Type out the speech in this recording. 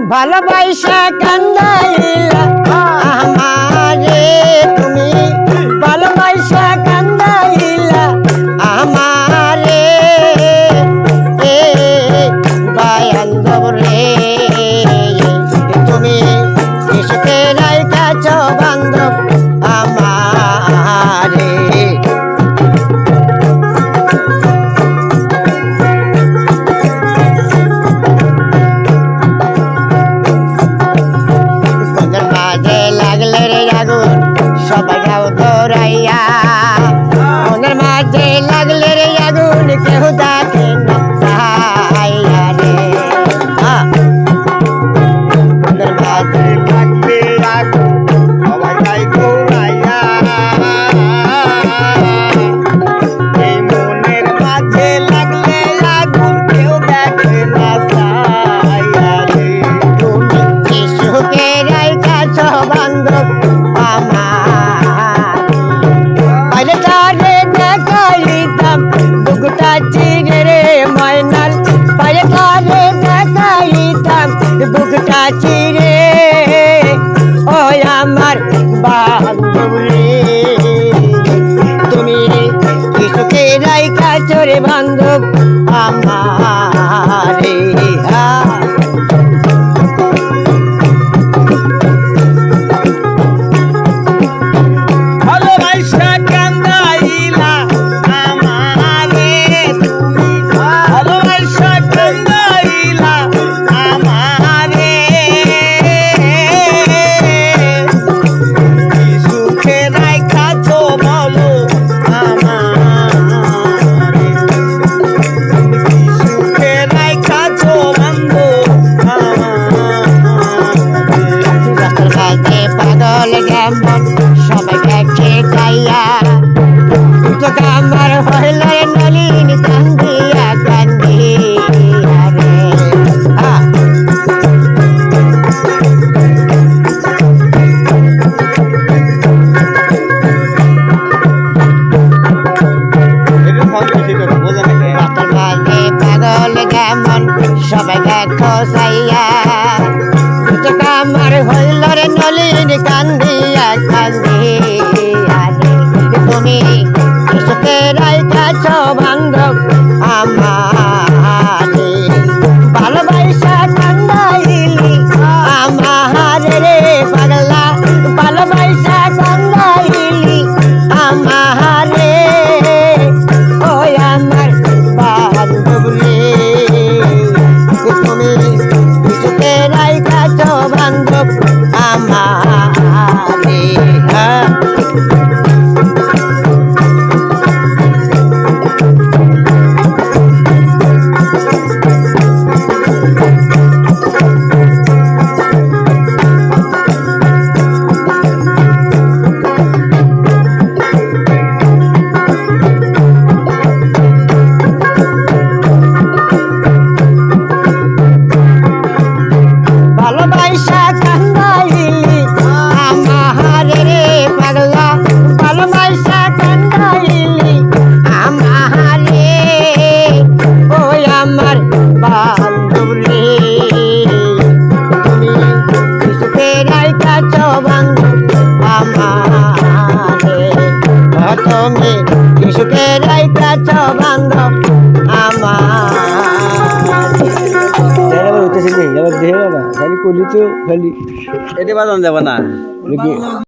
ভালোবাসা কান্দাইলা আমারে তুমি ভালোবাসা কান্দাইলা আমারে বান্ধব রে তুমি কিসকে রাইখাছ বান্ধব আমারে লাগলে রে আগুন সবাই গাও দৌড়াইয়া মনের মাঝে লাগলে রে আগুন কেউ দেখে না তাইয়া রে মনের মাঝে লাগলে আগুন সবাই গাই দৌড়াইয়া এই মনের মাঝে লাগলে আগুন কেউ দেখে না তাইয়া রে তুমি কিসকে রাইখাছ বান্ধব আমার পাইলে তারে দেখাইতাম বুকটা চিরে রে ময়নাল পাইলে তারে দেখাইতাম বুকটা চিরে ওই আমার বান্ধব রে তুমি কিসকে রাইখাছ রে বান্ধব আমারে সবাইকে খাইয়া তো আমার হইল নলিন কান্দিয়া কান্দিয়া রে পাগল যেমন সবাইকে খোসাইয়া আমার হইল রে নলিন কান্দিয়া কান্দিয়া রে তুমি কিসকে রাইখাছ বান্ধব আমারে ভালোবাসা কান্দাইলি আমারে রে পাগলা ভালোবাসা কান্দাইলি আমারে ওই আমার বান্ধব রে তুমি কিসকে রাইখাছ বান্ধব আমারে ভালোবাসা কান্দাইলি আমারে রে পাগলা ভালোবাসা কান্দাইলি আমারে ওই আমার বান্ধব রে তুমি কিসকে রাইখাছ বান্ধব আমারে তুমি কিসকে রাইখাছ বান্ধব আমারে খালি করলি তো খালি এটা বাজানো যাবে না